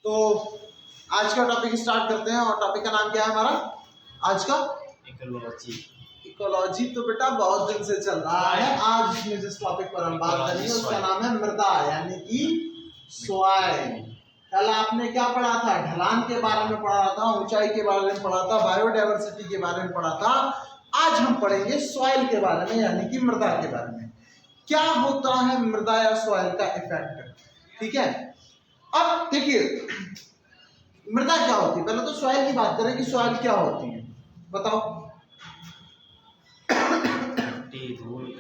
तो आज का टॉपिक स्टार्ट करते हैं और टॉपिक का नाम क्या है हमारा आज का? इकोलॉजी। इकोलॉजी तो बेटा बहुत दिन से चल रहा है। आज जिस टॉपिक पर हम बात करेंगे उसका नाम है मृदा यानी कि सॉइल। कल आपने क्या पढ़ा था? ढलान के बारे में पढ़ा था, ऊंचाई के बारे में पढ़ा था, बायोडायवर्सिटी के बारे में पढ़ा था। आज हम पढ़ेंगे सॉइल के बारे में यानी कि मृदा के बारे में। क्या होता है मृदा या सॉइल का इफेक्ट, ठीक है। अब देखिए मृदा क्या होती है, पहले तो सॉइल की बात करें कि सॉइल क्या होती है, बताओ। धूल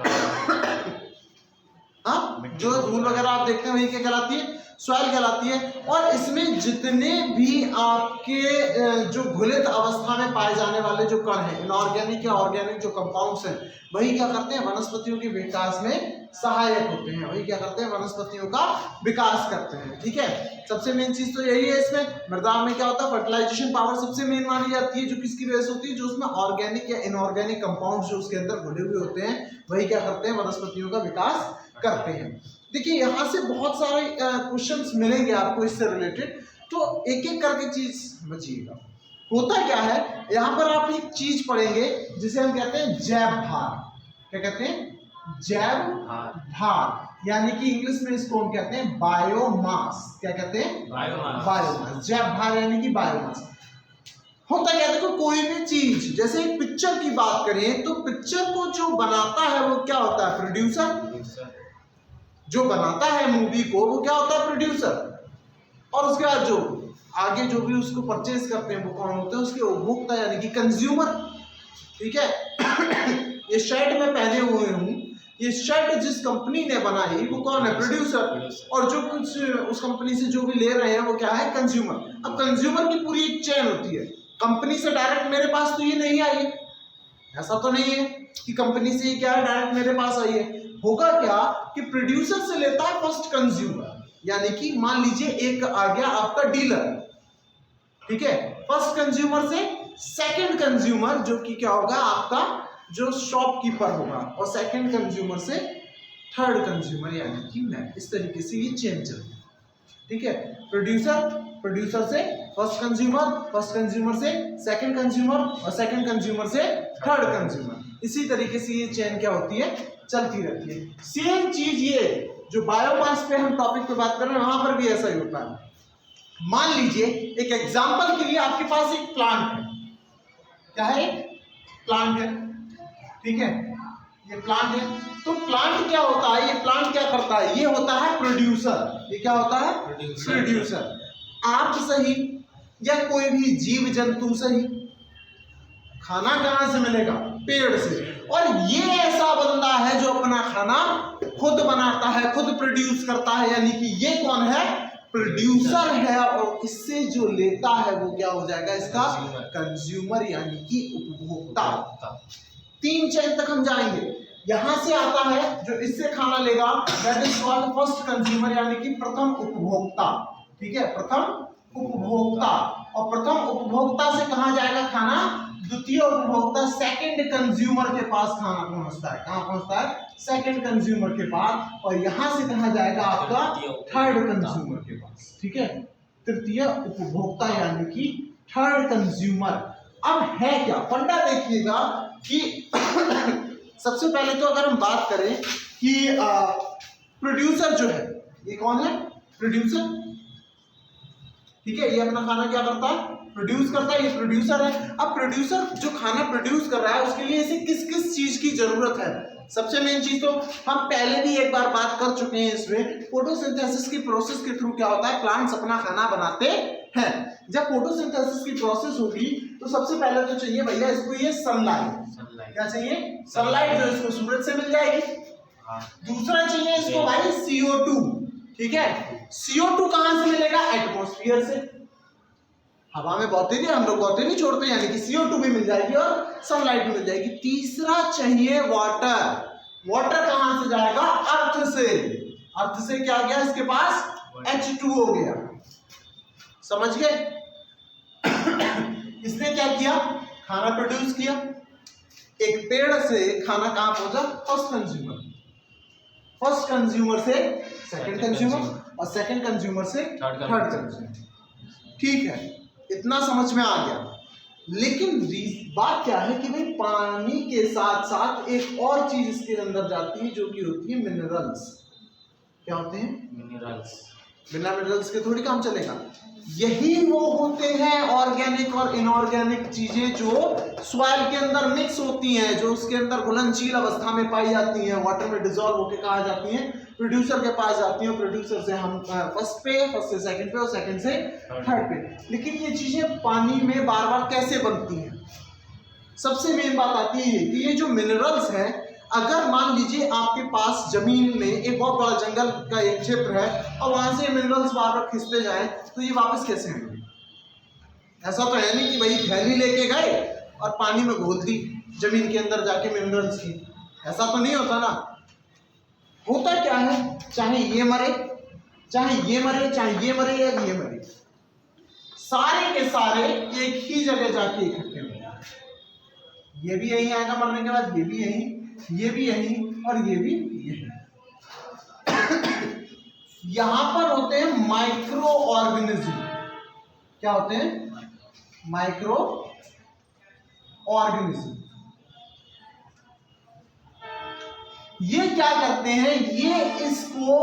हाँ, जो धूल वगैरह आप देखते हैं वही क्या कहलाती है? सॉइल कहलाती है। और इसमें जितने भी आपके जो घुलित अवस्था में पाए जाने वाले जो कण हैं, इनऑर्गेनिक या ऑर्गेनिक जो कंपाउंड्स हैं, वही क्या करते हैं? वनस्पतियों के विकास में सहायक होते हैं। वही क्या करते हैं? वनस्पतियों का विकास करते हैं, ठीक है। सबसे मेन चीज तो यही है। इसमें मृदा में क्या होता है? फर्टिलाइजेशन पावर सबसे मेन मानी जाती है, जो किसकी वजह से होती है? जो उसमें ऑर्गेनिक या इनऑर्गेनिक कंपाउंड जो उसके अंदर घुले हुए होते हैं, वही क्या करते हैं? वनस्पतियों का विकास करते हैं। देखिए यहाँ से बहुत सारे क्वेश्चंस मिलेंगे आपको इससे रिलेटेड, तो एक एक करके चीज समझिएगा। होता क्या है, यहाँ पर आप एक चीज पढ़ेंगे जिसे हम कहते हैं जैव भार। क्या कहते हैं? जैव भार, यानी कि इंग्लिश में इसको हम कहते हैं बायोमास। क्या कहते हैं? बायोमास। जैव भार यानी कि बायोमास। होता क्या है, देखो कोई भी चीज, जैसे एक पिक्चर की बात करें तो पिक्चर को जो बनाता है वो क्या होता है? प्रोड्यूसर। जो बनाता है मूवी को वो क्या होता है? प्रोड्यूसर। और उसके बाद जो आगे जो भी उसको परचेज करते हैं वो कौन होते हैं? उसके उपभोक्ता यानी कि कंज्यूमर, ठीक है। ये शर्ट मैं पहने हुए हूँ, ये शर्ट जिस कंपनी ने बनाई वो कौन है? प्रोड्यूसर। और जो कुछ उस कंपनी से जो भी ले रहे हैं वो क्या है? कंज्यूमर। अब कंज्यूमर की पूरी एक चेन होती है। कंपनी से डायरेक्ट मेरे पास तो ये नहीं आई, ऐसा तो नहीं है कि कंपनी से ये क्या है डायरेक्ट मेरे पास आई है। होगा क्या कि प्रोड्यूसर से लेता है फर्स्ट कंज्यूमर, यानी कि मान लीजिए एक आ गया आपका डीलर, ठीक है। फर्स्ट कंज्यूमर से सेकंड कंज्यूमर जो कि क्या होगा? आपका जो शॉपकीपर होगा, और सेकंड कंज्यूमर से थर्ड कंज्यूमर यानी कि मैं। इस तरीके से ये चेन चलती है, ठीक है। प्रोड्यूसर से फर्स्ट कंज्यूमर, फर्स्ट कंज्यूमर से सेकंड कंज्यूमर, और सेकंड कंज्यूमर से थर्ड कंज्यूमर। इसी तरीके से ये चेन क्या होती है? चलती रहती है। सेम चीज ये जो बायोमास पे हम टॉपिक पे बात कर रहे हैं वहां पर भी ऐसा ही होता है। मान लीजिए एक एग्जांपल के लिए आपके पास एक प्लांट है। क्या है? प्लांट है, ठीक है। ये प्लांट है, तो प्लांट क्या होता है? ये प्लांट क्या करता है? ये होता है प्रोड्यूसर। ये क्या होता है? प्रोड्यूसर। आप सही या कोई भी जीव जंतु सही, खाना कहां से मिलेगा? पेड़ से। और ये ऐसा बंदा है जो अपना खाना खुद बनाता है, खुद प्रोड्यूस करता है, यानी कि ये कौन है? प्रोड्यूसर है। और इससे जो लेता है वो क्या हो जाएगा? इसका कंज्यूमर यानी कि उपभोक्ता। तीन चेन तक हम जाएंगे। यहां से आता है जो इससे खाना लेगा, that is called first consumer यानी कि प्रथम उपभोक्ता, ठीक है। प्रथम उपभोक्ता। और प्रथम उपभोक्ता से कहां जाएगा खाना? द्वितीय उपभोक्ता सेकंड कंज्यूमर के पास खाना पहुंचता है। कहां पहुंचता है? सेकंड कंज्यूमर के पास। और यहां से कहां जाएगा? आपका थर्ड कंज्यूमर के पास, ठीक है। तृतीय उपभोक्ता यानी कि थर्ड कंज्यूमर। अब है क्या फंडा, देखिएगा कि सबसे पहले तो अगर हम बात करें कि प्रोड्यूसर जो है ये कौन है? प्रोड्यूसर, ठीक है। ये अपना खाना क्या करता है? प्रोड्यूस करता है, ये प्रोड्यूसर है। अब प्रोड्यूसर जो खाना प्रोड्यूस कर रहा है उसके लिए इसे किस किस चीज की जरूरत है? सबसे मेन चीज तो हम पहले भी एक बार बात कर चुके हैं इसमें, फोटोसिंथेसिस की प्रोसेस के थ्रू क्या होता है? प्लांट्स अपना खाना बनाते हैं। जब फोटोसिंथेसिस की प्रोसेस होगी तो सबसे पहले तो चाहिए भैया इसको ये सनलाइट। क्या चाहिए? सनलाइट, जो इसको सूरज से मिल जाएगी। दूसरा चाहिए इसको भाई CO2, ठीक है। CO2 कहां से मिलेगा? एटमॉस्फेयर से। हवा में बहते नहीं, हम लोग बहते नहीं छोड़ते, यानी कि CO2 भी मिल जाएगी और सनलाइट भी मिल जाएगी। तीसरा चाहिए वाटर। वाटर कहां से जाएगा? अर्थ से। अर्थ से क्या गया इसके पास? H2O गया। समझ गए? इसने क्या किया? खाना प्रोड्यूस किया। एक पेड़ से खाना कहां पहुंचा? First consumer. फर्स्ट कंज्यूमर से सेकंड कंज्यूमर, और सेकंड कंज्यूमर से थर्ड कंज्यूमर। ठीक है, इतना समझ में आ गया। लेकिन बात क्या है कि भाई पानी के साथ साथ एक और चीज इसके अंदर जाती है जो कि होती है मिनरल्स। क्या होते हैं? मिनरल्स। बिना मिनरल्स के थोड़ी काम चलेगा। यही वो होते हैं ऑर्गेनिक और इनऑर्गेनिक चीजें जो सॉइल के अंदर मिक्स होती हैं, जो उसके अंदर घुलनशील अवस्था में पाई जाती हैं, वाटर में डिसॉल्व होकर कहा जाती हैं, प्रोड्यूसर के पास जाती हैं, प्रोड्यूसर से हम फर्स्ट से सेकंड पे और सेकंड से थर्ड पे। लेकिन ये चीजें पानी में बार बार कैसे बनती हैं? सबसे मेन बात आती है कि ये जो मिनरल्स हैं, अगर मान लीजिए आपके पास जमीन में एक बहुत बड़ा जंगल का एक क्षेत्र है और वहां से मिनरल्स बार बार खिंचते जाए तो ये वापस कैसे आएंगे? ऐसा तो है नहीं कि भाई थैली लेके गए और पानी में घोल दी जमीन के अंदर जाके मिनरल्स की, ऐसा तो नहीं होता ना। होता क्या है, चाहे ये मरे, चाहे ये मरे, चाहे ये मरे या ये मरे, सारे के सारे एक ही जगह जाके इकट्ठे होंगे। ये भी यही आएगा मरने के बाद, ये भी यही, ये भी यही और ये भी यही। यहां पर होते हैं माइक्रो ऑर्गेनिज्म। क्या होते हैं? Micro organism. ये क्या करते हैं? ये इसको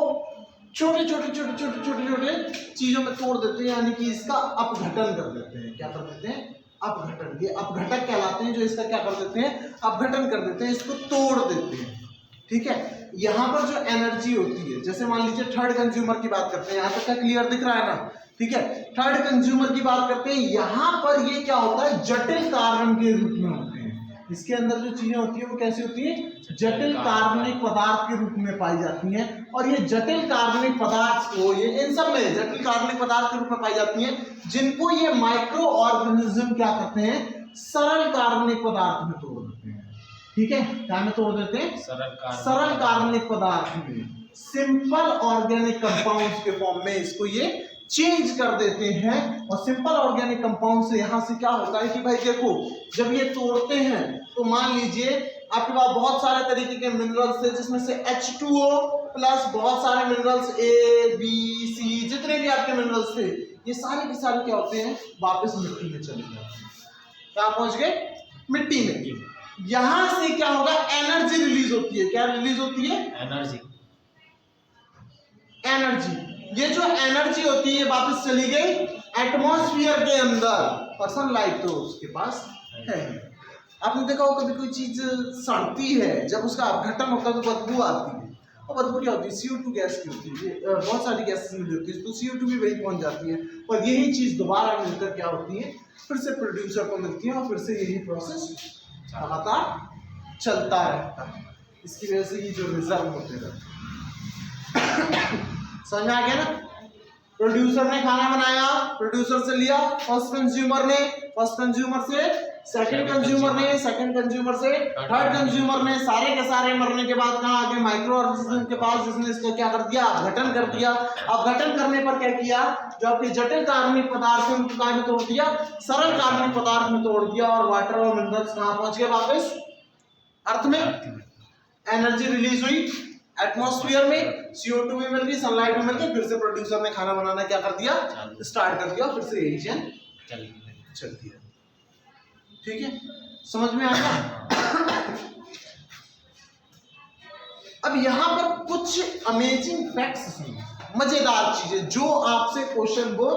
छोटे छोटे छोटे छोटे छोटे छोटे चीजों में तोड़ देते हैं, यानी कि इसका अपघटन कर देते हैं। क्या कर देते हैं? अपघटन। ये अपघटक कहलाते हैं जो इसका क्या कर देते हैं? अपघटन कर देते हैं, इसको तोड़ देते हैं। ठीक है, यहां पर जो एनर्जी होती है, जैसे मान लीजिए थर्ड कंज्यूमर की बात करते हैं, यहां तक का क्लियर दिख रहा है ना? ठीक है, थर्ड कंज्यूमर की बात करते हैं, यहां पर ये क्या होता है? जटिल कार्बन के रूप में होते हैं। इसके अंदर जो चीजें होती है वो कैसी होती है? जटिल कार्बनिक पदार्थ के रूप में पाई जाती हैं। और ये जटिल कार्बनिक पदार्थ को, ये इन सब में जटिल कार्बनिक पदार्थ के रूप में पाई जाती हैं, जिनको ये माइक्रो ऑर्गेनिज्म क्या करते हैं? सरल कार्बनिक पदार्थ में तोड़ देते हैं। ठीक है, क्या में तोड़ देते हैं? सरल कार्बनिक पदार्थ में, सिंपल ऑर्गेनिक कंपाउंड्स के फॉर्म में इसको ये चेंज कर देते हैं। और सिंपल ऑर्गेनिक कंपाउंड से यहां से क्या होता है कि भाई देखो, जब ये तोड़ते हैं तो मान लीजिए आपके पास बहुत सारे तरीके के मिनरल्स थे, जिसमें से H2O प्लस बहुत सारे मिनरल्स A, B, C, जितने भी आपके मिनरल्स थे, ये सारे के सारे क्या होते हैं? वापस मिट्टी में चले जाते हैं। कहां पहुंच गए? मिट्टी में। यहां से क्या होगा? एनर्जी रिलीज होती है। क्या रिलीज होती है? एनर्जी। एनर्जी। ये जो एनर्जी होती है वापस चली गई एटमॉस्फेयर के अंदर, और सनलाइट तो उसके पास है। आपने देखा हो कभी कोई चीज सड़ती है, जब उसका अपघटन होता है तो बदबू आती है। और बदबू क्या होती है? CO2 गैस की होती है। बहुत सारी गैसेस मिली होती है, तो CO2 भी वहीं पहुंच जाती है। और यही चीज दोबारा मिलकर क्या होती है? फिर से प्रोड्यूसर को मिलती है और फिर से यही प्रोसेस लगातार चलता रहता है। इसकी वजह से ये जो रिजर्व होते रहते हैं। समझ में आ गया ना? प्रोड्यूसर ने खाना बनाया, प्रोड्यूसर से लिया, फर्स्ट कंज्यूमर ने, फर्स्ट कंज्यूमर से सेकंड कंज्यूमर ने, सेकंड कंज्यूमर से थर्ड कंज्यूमर ने, सारे के सारे मरने के बाद कहाँ आगे? माइक्रो ऑर्गेनिज्म के पास, जिसने इसको क्या कर दिया? अपघटन कर दिया। अपघटन करने पर क्या किया? जो आपके जटिल कार्बनिक पदार्थ है उनको कहाँ तोड़ दिया? सरल कार्बनिक पदार्थ में तोड़ दिया। और वाटर और मिनरल्स कहाँ पहुंच गए? वापस अर्थ में। एनर्जी रिलीज हुई एटमॉस्फेयर में, CO2 भी मिल गई, सनलाइट भी मिल गई, फिर से प्रोड्यूसर ने खाना बनाना क्या कर दिया? स्टार्ट कर दिया, फिर से यही चेन चलती है। ठीक है, समझ में आया? अब यहां पर कुछ अमेजिंग फैक्ट्स हैं, मजेदार चीजें जो आपसे क्वेश्चन वो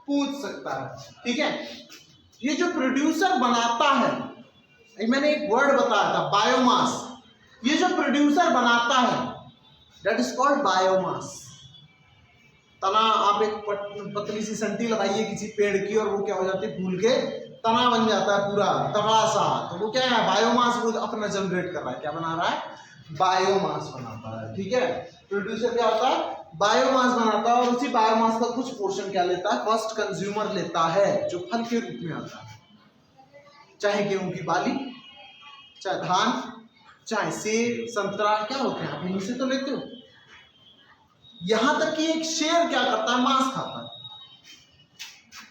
पूछ सकता है। ठीक है, ये जो प्रोड्यूसर बनाता है, मैंने एक वर्ड बताया था, बायोमास। ये जो प्रोड्यूसर बनाता है दैट इज कॉल्ड बायोमास। तना, आप एक पतली सी संटी लगाइए किसी पेड़ की और वो क्या हो जाती है? फूल के तना बन जाता है पूरा तगड़ा सा, तो वो क्या है? बायोमास वो अपना जनरेट कर रहा है। क्या बना रहा है? बायोमास बनाता है। ठीक है, प्रोड्यूसर क्या होता है? बायोमास बनाता है। और उसी बायोमास का कुछ पोर्शन क्या लेता है? फर्स्ट कंज्यूमर लेता है, जो फल के रूप में आता है। चाहे गेहूं की बाली, चाहे धान, चाहे सेब, संतरा, क्या होते हैं? आप यहीं से तो लेते हो। यहां तक कि एक शेर क्या करता है? मांस खाता है।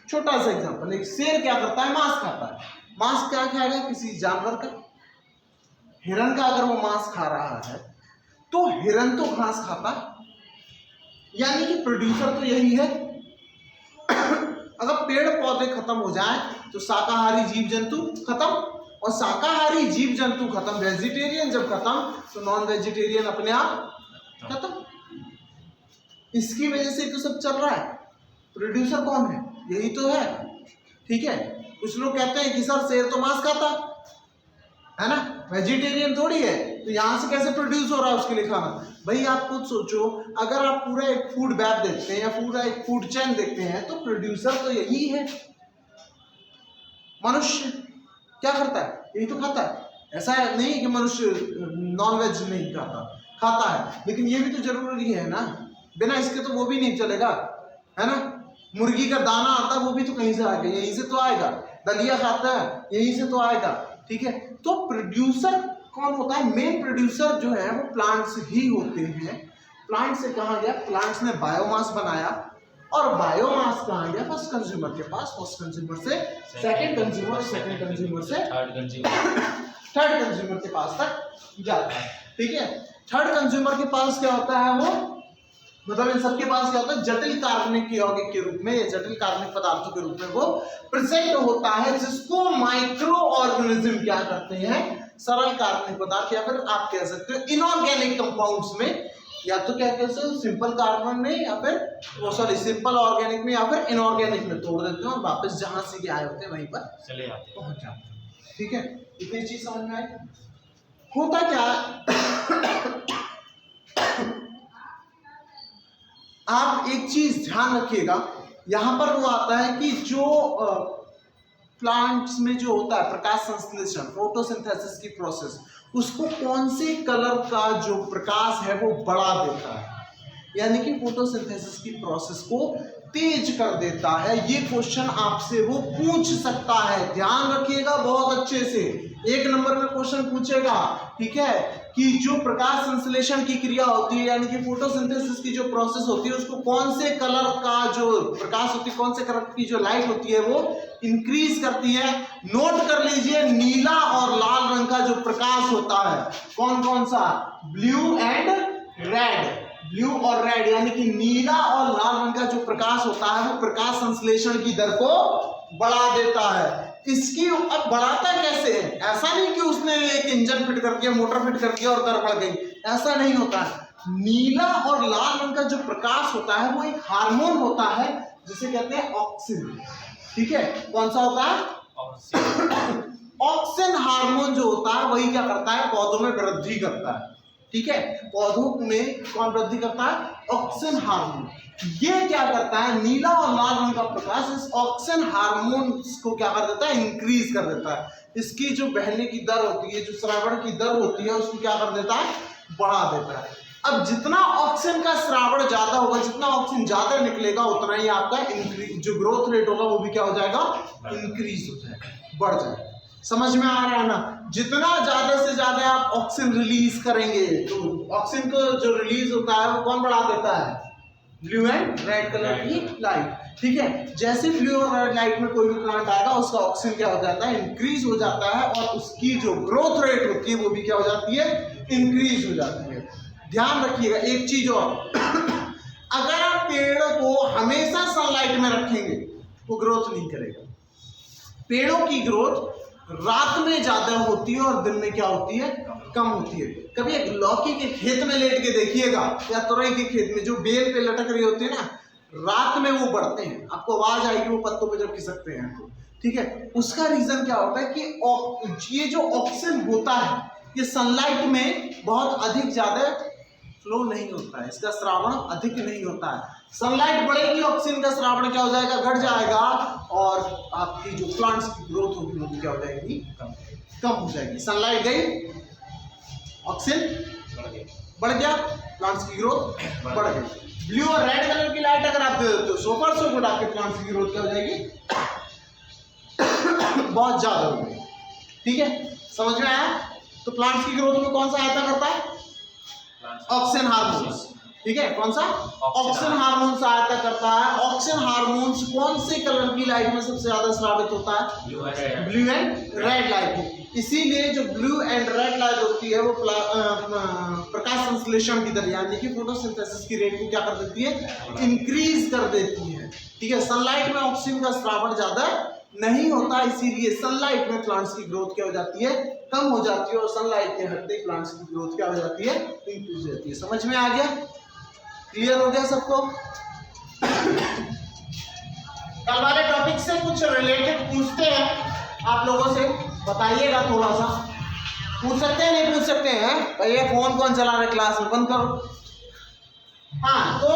छोटा सा एग्जांपल, एक शेर क्या करता है? मांस खाता है। मांस क्या खाएगा? किसी जानवर का। हिरन का अगर वो मांस खा रहा है तो हिरन तो घास खाता है, यानी कि प्रोड्यूसर तो यही है। अगर पेड़ पौधे खत्म हो जाए तो शाकाहारी जीव जंतु खत्म, और शाकाहारी जीव जंतु खत्म, वेजिटेरियन जब खत्म तो नॉन वेजिटेरियन अपने आप खत्म। इसकी वजह से तो सब चल रहा है। प्रोड्यूसर कौन है? यही तो है। ठीक है, कुछ लोग कहते हैं कि सर शेर तो मांस खाता है ना, वेजिटेरियन थोड़ी है, तो यहां से कैसे प्रोड्यूस हो रहा है उसके लिए खाना? भाई आप खुद सोचो, अगर आप पूरा एक फूड वेब देखते हैं या पूरा एक फूड चेन देखते हैं तो प्रोड्यूसर तो यही है। मनुष्य क्या करता है? यही तो खाता है। ऐसा नहीं कि मनुष्य नॉनवेज नहीं खाता है, लेकिन ये भी तो जरूरी है ना, बिना इसके तो वो भी नहीं चलेगा, है ना। मुर्गी का दाना आता है वो भी तो कहीं से आएगा, यहीं से तो आएगा। दलिया खाता है यहीं से तो आएगा। ठीक है, तो प्रोड्यूसर कौन होता है? मेन प्रोड्यूसर जो है वो प्लांट्स ही होते हैं। प्लांट से कहाँ गया? प्लांट्स ने बायोमास बनाया, और बायोमास कहाँ गया? फर्स्ट कंज्यूमर के पास, फर्स्ट कंज्यूमर से सेकंड कंज्यूमर, सेकंड कंज्यूमर से थर्ड कंज्यूमर के पास तक जाता है। ठीक है, थर्ड कंज्यूमर के पास क्या होता है? वो मतलब इन सबके पास क्या होता है? जटिल कार्बनिक यौगिक के रूप में, जटिल कार्बनिक पदार्थों के रूप में वो प्रेजेंट होता है, जिसको माइक्रो ऑर्गेनिज्म क्या करते हैं? सरल कार्बनिक पदार्थ, या फिर आप कह सकते हो इनऑर्गेनिक कंपाउंड्स में, या तो क्या कहते हो सिंपल कार्बन में, या फिर सॉरी सिंपल ऑर्गेनिक में, या फिर इनऑर्गेनिक में तोड़ देते हैं और वापस जहां से आए होते हैं वहीं पर चले आते हैं, पहुंच जाते हैं। ठीक है, इतनी चीज समझ में आई। होता क्या है, आप एक चीज ध्यान रखिएगा, यहां पर वो आता है कि जो प्लांट्स में जो होता है प्रकाश संश्लेषण, फोटोसिंथेसिस की प्रोसेस, उसको कौन से कलर का जो प्रकाश है वो बढ़ा देता है, यानी कि फोटोसिंथेसिस की प्रोसेस को तेज कर देता है। ये क्वेश्चन आपसे वो पूछ सकता है, ध्यान रखिएगा बहुत अच्छे से। एक नंबर में क्वेश्चन पूछेगा, ठीक है, कि जो प्रकाश संश्लेषण की क्रिया होती है, यानी कि फोटोसिंथेसिस की जो प्रोसेस होती है, उसको कौन से कलर का जो प्रकाश होती है, कौन से कलर की जो लाइट होती है वो इंक्रीज करती है। नोट कर लीजिए, नीला और लाल रंग का जो प्रकाश होता है, कौन कौन सा? ब्लू एंड रेड, ब्लू और रेड, यानी कि नीला और लाल रंग का जो प्रकाश होता है वो प्रकाश संश्लेषण की दर को बढ़ा देता है। इसकी अब बढ़ाता कैसे है? ऐसा नहीं कि उसने एक इंजन फिट कर दिया, मोटर फिट कर दिया और दर बढ़ गई, ऐसा नहीं होता है। नीला और लाल रंग का जो प्रकाश होता है वो एक हार्मोन होता है जिसे कहते हैं ऑक्सिन। ठीक है, कौन सा होता है? ऑक्सिन हार्मोन जो होता है वही क्या करता है? पौधों में वृद्धि करता है। ठीक है, पौधों में कौन वृद्धि करता है? Auxin hormone. ये क्या करता है? नीला और लाल रंग का प्रकाश इस ऑक्सिन हार्मोन को क्या कर देता है? इंक्रीज कर देता है। इसकी जो बहने की दर होती है, जो श्रावण की दर होती है, उसको क्या कर देता है? बढ़ा देता है। अब जितना ऑक्सीजन का श्रावण ज्यादा होगा, जितना ऑक्सीजन ज्यादा निकलेगा, उतना ही आपका इंक्रीज जो ग्रोथ रेट होगा वो भी क्या हो जाएगा? इंक्रीज हो जाएगा, बढ़ जाएगा। समझ में आ रहा है ना? जितना ज्यादा से ज्यादा आप ऑक्सीजन रिलीज करेंगे तो ऑक्सीजन को जो रिलीज होता है वो कौन बढ़ा देता है? ब्लू एंड रेड कलर की लाइट। ठीक है, जैसे ब्लू और रेड लाइट में कोई भी प्लांट आएगा उसका ऑक्सीजन क्या हो जाता है? इंक्रीज हो जाता है, और उसकी जो ग्रोथ रेट होती है वो भी क्या हो जाती है? इंक्रीज हो जाती है। ध्यान रखिएगा एक चीज और, अगर आप पेड़ को हमेशा सनलाइट में रखेंगे वो ग्रोथ नहीं करेगा। पेड़ों की ग्रोथ रात में ज्यादा होती है और दिन में क्या होती है? कम होती है। कभी एक लौकी के खेत में लेट के देखिएगा, या तुरई के खेत में जो बेल पे लटक रही होती है ना, रात में वो बढ़ते हैं, आपको आवाज आएगी वो पत्तों पे जब खिसकते हैं तो। ठीक है, उसका रीजन क्या होता है कि ये जो ऑक्सीजन होता है ये सनलाइट में बहुत अधिक ज्यादा फ्लो नहीं होता है, इसका श्रावण अधिक नहीं होता है। सनलाइट बढ़ेगी, ऑक्सीजन का श्रावण क्या हो जाएगा? घट जाएगा, और आपकी जो प्लांट्स की ग्रोथ होगी वो क्या हो जाएगी? कम हो जाएगी। सनलाइट गई, ऑक्सीजन बढ़ गया, प्लांट्स की ग्रोथ बढ़ गई। ब्लू और रेड कलर की लाइट अगर आप दे देते हो सुपर सो गुड, आपके प्लांट्स की ग्रोथ क्या हो जाएगी? बहुत ज्यादा हो गई। ठीक है, समझ में आया? तो प्लांट्स की ग्रोथ में कौन सा सहायता करता है? Oxygen hormone. ठीक है, कौन सा? ऑक्सीजन हार्मोन सहायता करता है। ऑक्सीजन हार्मोन्स कौन से कलर की लाइट में सबसे ज्यादा स्रावित होता है? Blue and red light. इसीलिए जो ब्लू एंड रेड लाइट होती है वो प्रकाश संश्लेषण की दर यानी कि फोटोसिंथेसिस की रेट को क्या कर देती है? इंक्रीज कर देती है। ठीक है, सनलाइट में ऑक्सीजन का स्रावण ज्यादा नहीं होता, इसीलिए सनलाइट में प्लांट्स की ग्रोथ क्या हो जाती है? कम हो जाती है, और सनलाइट के हटते प्लांट्स की ग्रोथ क्या हो जाती है? इंक्रीज हो जाती है। समझ में आ गया? क्लियर हो गया सबको? कल वाले टॉपिक से कुछ रिलेटेड पूछते हैं आप लोगों से, बताइएगा, थोड़ा सा पूछ सकते हैं, नहीं पूछ सकते हैं? भैया फोन कौन चला रहे क्लास में, बंद करो। हाँ, तो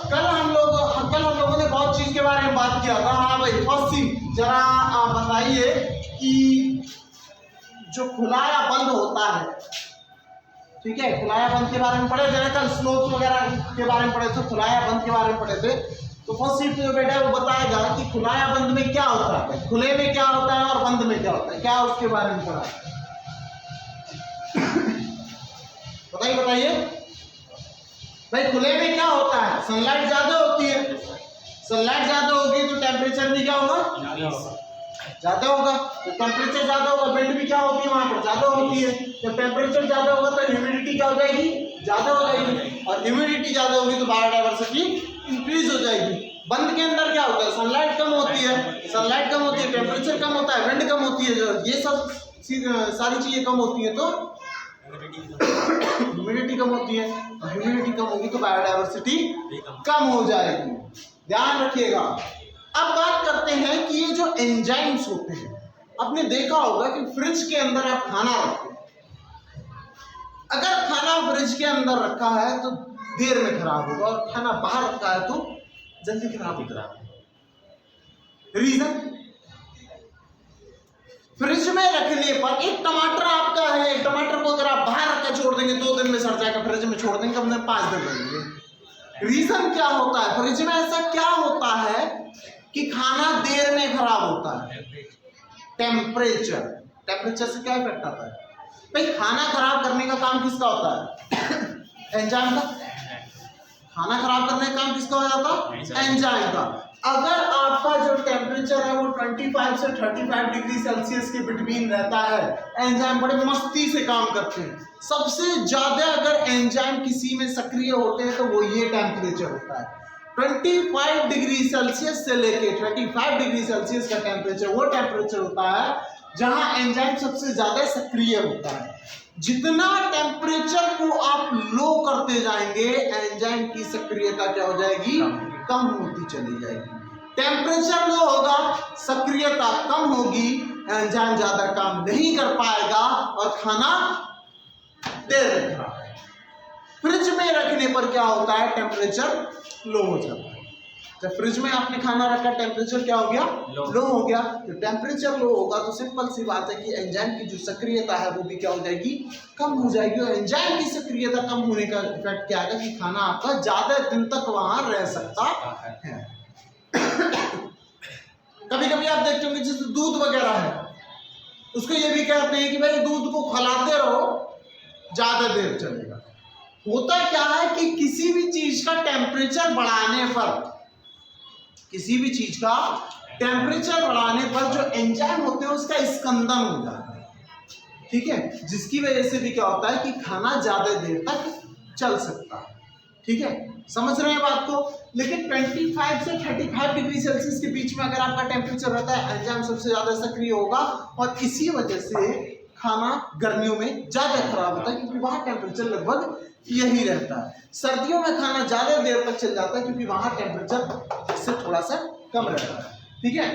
कल हम लोगों ने बहुत चीज के बारे में बात किया था। हाँ भाई, फर्स्ट चीज जरा बताइए कि जो खुला या बंद होता है, ठीक है, खुला या बंद के बारे में पढ़े थे कल, स्लोप वगैरह के बारे में पढ़े थे, खुला या बंद के बारे में पढ़े थे। तो फर्स्ट सीट जो बेटा है वो बताएगा कि खुला या बंद में क्या होता है, खुले में क्या होता है और बंद में क्या होता है, क्या उसके बारे में पढ़ा? बताइए भाई, खुले में क्या होता है? सनलाइट ज्यादा होती है, सनलाइट ज्यादा होगी तो टेम्परेचर भी क्या होगा? ज्यादा होगा। तो टेम्परेचर ज्यादा होगा, विंड भी क्या होती है वहां पर? ज्यादा होती है। जब टेम्परेचर ज्यादा होगा तो ह्यूमिडिटी क्या हो जाएगी? ज्यादा हो जाएगी, और ह्यूमिडिटी ज्यादा होगी तो बायोडायवर्सिटी इंक्रीज हो जाएगी। बंद के अंदर क्या होता है? सनलाइट कम होती है, सनलाइट कम होती है, टेम्परेचर कम होता है, विंड कम होती है, ये सब सारी चीजें कम होती है तो ह्यूमिडिटी कम होती है, और ह्यूमिडिटी कम होगी तो बायोडायवर्सिटी कम हो जाएगी। ध्यान रखिएगा। अब बात करते हैं कि ये जो एंजाइम्स होते हैं, आपने देखा होगा कि फ्रिज के अंदर आप खाना रखते हैं, अगर खाना फ्रिज के अंदर रखा है तो देर में खराब होगा, और खाना बाहर रखा है तो जल्दी खराब होगा। रीजन, फ्रिज में रखने पर एक टमाटर आपका है, टमाटर को अगर आप बाहर रखकर छोड़ देंगे 2 दिन में सड़ जाएगा, फ्रिज में छोड़ देंगे अपने 5 दिन लगेंगे। रीजन क्या होता है? फ्रिज में ऐसा क्या होता है कि खाना देर में खराब होता है? टेम्परेचर, टेम्परेचर से क्या इफेक्ट आता है भाई? खाना खराब करने का काम किसका होता है? एंजाइम का। खाना खराब करने का काम किसका हो जाता है? एंजाइम का। अगर आपका जो टेम्परेचर है वो 25 से 35 डिग्री सेल्सियस के बिटवीन रहता है, एंजाइम बड़े मस्ती से काम करते हैं। सबसे ज्यादा अगर एंजाइम किसी में सक्रिय होते हैं तो वो ये टेम्परेचर होता है। 25 डिग्री सेल्सियस से लेके 35 डिग्री सेल्सियस का टेम्परेचर वो टेम्परेचर होता है जहां एंजाइम सबसे ज्यादा सक्रिय होता है। जितना टेम्परेचर को आप लो करते जाएंगे, एंजाइम की सक्रियता क्या हो जाएगी? कम होती चली जाएगी। टेम्परेचर लो होगा, सक्रियता कम होगी, एंजाइम ज्यादा काम नहीं कर पाएगा और खाना देर में खराब। फ्रिज में रखने पर क्या होता है? टेम्परेचर लो हो जाता है। जब फ्रिज में आपने खाना रखा, टेम्परेचर क्या हो गया? लो हो गया। तो टेम्परेचर लो होगा तो सिंपल सी बात है कि एंजाइम की जो सक्रियता है वो भी क्या हो जाएगी? कम हो जाएगी। और एंजाइम की सक्रियता कम होने का इफेक्ट क्या आएगा कि खाना आपका ज्यादा दिन तक वहां रह सकता है। कभी कभी आप देखते होंगे जैसे दूध वगैरह है, उसको ये भी कहते हैं कि भाई दूध को खिलाते रहो, ज्यादा देर चलेगा। होता क्या है कि किसी भी चीज का टेम्परेचर बढ़ाने पर, किसी भी चीज का टेम्परेचर बढ़ाने पर जो एंजाइम होते हैं उसका स्कंदन हो जाता है, ठीक है, जिसकी वजह से भी क्या होता है कि खाना ज्यादा देर तक चल सकता है। ठीक है, समझ रहे हैं बात को? लेकिन 25 से 35 डिग्री सेल्सियस के बीच में अगर आपका टेम्परेचर रहता है, एंजाइम सबसे ज्यादा सक्रिय होगा और इसी वजह से खाना गर्मियों में ज्यादा खराब होता है क्योंकि वहां टेम्परेचर लगभग यही रहता है। सर्दियों में खाना ज्यादा देर तक चल जाता है क्योंकि वहां टेम्परेचर इससे थोड़ा सा कम रहता है। ठीक है,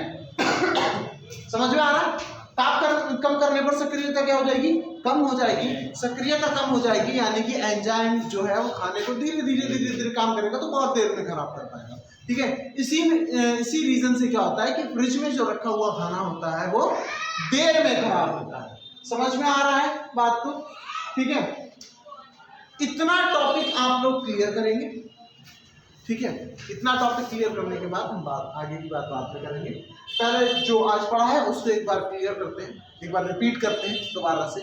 समझ में आ रहा है? ताप कम करने पर सक्रियता क्या हो जाएगी? कम हो जाएगी। सक्रियता कम हो जाएगी यानी कि एंजाइम जो है वो खाने को धीरे धीरे काम करेगा तो बहुत देर में खराब कर पाएगा। ठीक है, इसी रीजन से क्या होता है कि फ्रिज में जो रखा हुआ खाना होता है वो देर में खराब होता है। समझ में आ रहा है बात को? ठीक है, इतना टॉपिक आप लोग क्लियर करेंगे। ठीक है, इतना टॉपिक क्लियर करने के बाद हम आगे की बात बाद में करेंगे। पहले जो आज पढ़ा है उसको एक बार क्लियर करते हैं, एक बार रिपीट करते हैं दोबारा से।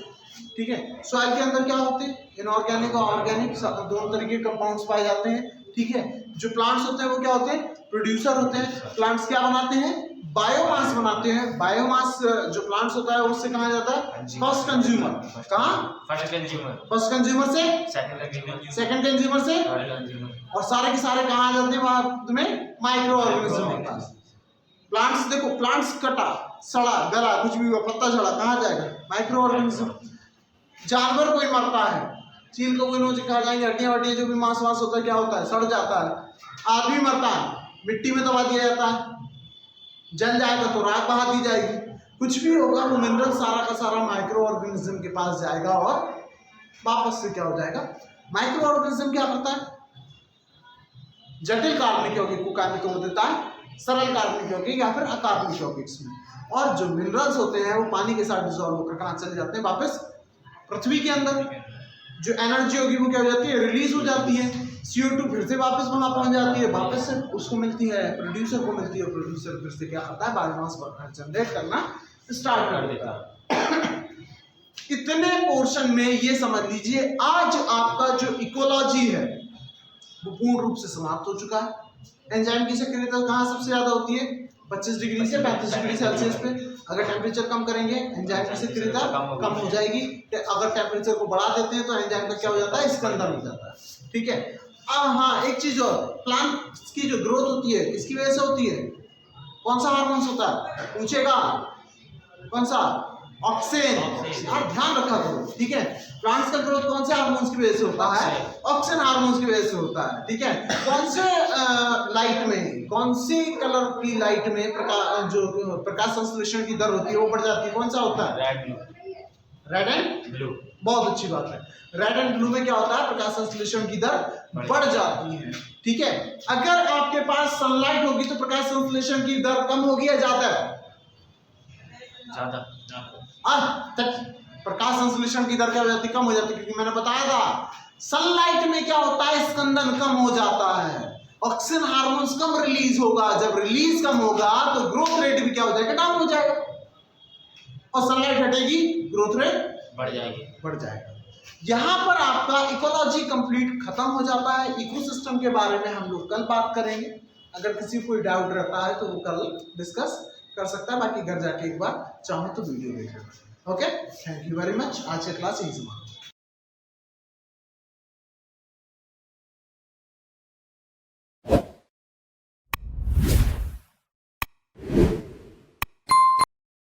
ठीक है। सॉइल के अंदर क्या होते हैं, इनऑर्गेनिक और ऑर्गेनिक दोनों तरीके के कंपाउंड्स पाए जाते हैं। ठीक है। जो प्लांट्स होते हैं वो क्या होते हैं, प्रोड्यूसर होते हैं। प्लांट्स क्या बनाते हैं, बायोमास बनाते हैं। बायोमास जो प्लांट्स होता है उससे कहा जाता है फर्स्ट कंज्यूमर। कहाँ, फर्स्ट कंज्यूमर, फर्स्ट कंज्यूमर से सेकंड कंज्यूमर, सेकंड कंज्यूमर से, थर्ड कंज्यूमर, और सारे के सारे कहाँ आ जाते हैं, वहां तुम्हें माइक्रो ऑर्गेनिज्म के पास। प्लांट्स देखो, प्लांट्स कटा, सड़ा, गला, कुछ भी हुआ, पत्ता झड़ा, कहाँ जाएगा, माइक्रो ऑर्गेनिज्म। जानवर कोई मरता है, चील कौवे नोच खा जाएंगे, हड्डियां वड्डियां जो भी मांस वास होता है क्या होता है, सड़ जाता है। आदमी मरता है, मिट्टी में दबा दिया जाता है, जल जाएगा तो राख बहा दी जाएगी। कुछ भी होगा वो मिनरल सारा का सारा माइक्रो ऑर्गेनिज्म के पास जाएगा और वापस से क्या हो जाएगा। माइक्रो ऑर्गेनिज्म क्या करता है, जटिल कार्बनिक यौगिक को कार्बनिक को देता है, सरल कार्बनिक यौगिक या फिर अकार्बनिक यौगिक में। और जो मिनरल्स होते हैं वो पानी के साथ डिसॉल्व होकर कहाँ चले जाते हैं, वापस पृथ्वी के अंदर। जो एनर्जी होगी वो क्या हो जाती है, रिलीज हो जाती है। CO2 फिर से वापस वहां पहुंच जाती है, वापस से उसको मिलती है, प्रोड्यूसर को मिलती है। प्रोड्यूसर फिर से क्या करता है, बायोमास जनरेट करना स्टार्ट कर देता है। इतने पोर्शन में ये समझ लीजिए आज आपका जो इकोलॉजी है वो पूर्ण रूप से समाप्त हो चुका है। एंजाइम की सक्रियता कहाँ सबसे ज्यादा होती है, 25 डिग्री से 35 डिग्री सेल्सियस पे। अगर टेम्परेचर कम करेंगे एंजाइम की सक्रियता कम हो जाएगी। अगर टेम्परेचर को बढ़ा देते हैं तो एंजाइम का क्या हो जाता है, स्कंदन हो जाता है। ठीक है। हाँ, एक चीज और, प्लांट की जो ग्रोथ होती है किसकी वजह से होती है, कौन सा हार्मोन्स होता है, पूछेगा कौन सा, ऑक्सिन। यार ध्यान रखा करो। ठीक है। प्लांट्स का ग्रोथ कौन से हार्मोन्स की वजह से होता है, ऑक्सिन हार्मोन्स की वजह से होता है। ठीक है। कौन से लाइट में, कौन सी कलर की लाइट में प्रकाश संश्लेषण की दर होती है वो बढ़ जाती है, कौन सा होता है, red blue, red and blue. बहुत अच्छी बात है। रेड एंड ब्लू में क्या होता है, प्रकाश संश्लेषण की दर बढ़ जाती है। ठीक है। अगर आपके पास सनलाइट होगी तो प्रकाश संश्लेषण की दर कम होगी या ज्यादा, ज्यादा। प्रकाश संश्लेषण की दर क्या हो जाती है, कम हो जाती है, क्योंकि मैंने बताया था सनलाइट में क्या होता है, स्कंदन कम हो जाता है, ऑक्सीजन हार्मोन्स कम रिलीज होगा। जब रिलीज कम होगा तो ग्रोथ रेट भी क्या हो जाएगा, डाउन हो जाएगा। और सनलाइट हटेगी, ग्रोथ रेट बढ़ जाएगी, बढ़ जाएगा। यहां पर आपका इकोलॉजी कंप्लीट खत्म हो जाता है। इकोसिस्टम के बारे में हम लोग कल बात करेंगे। अगर किसी को कोई डाउट रहता है तो वो कल डिस्कस कर सकता है, बाकी घर जाके एक बार चाहो तो वीडियो देख लेना। Okay, thank you very much. आज का क्लास यही समाप्त।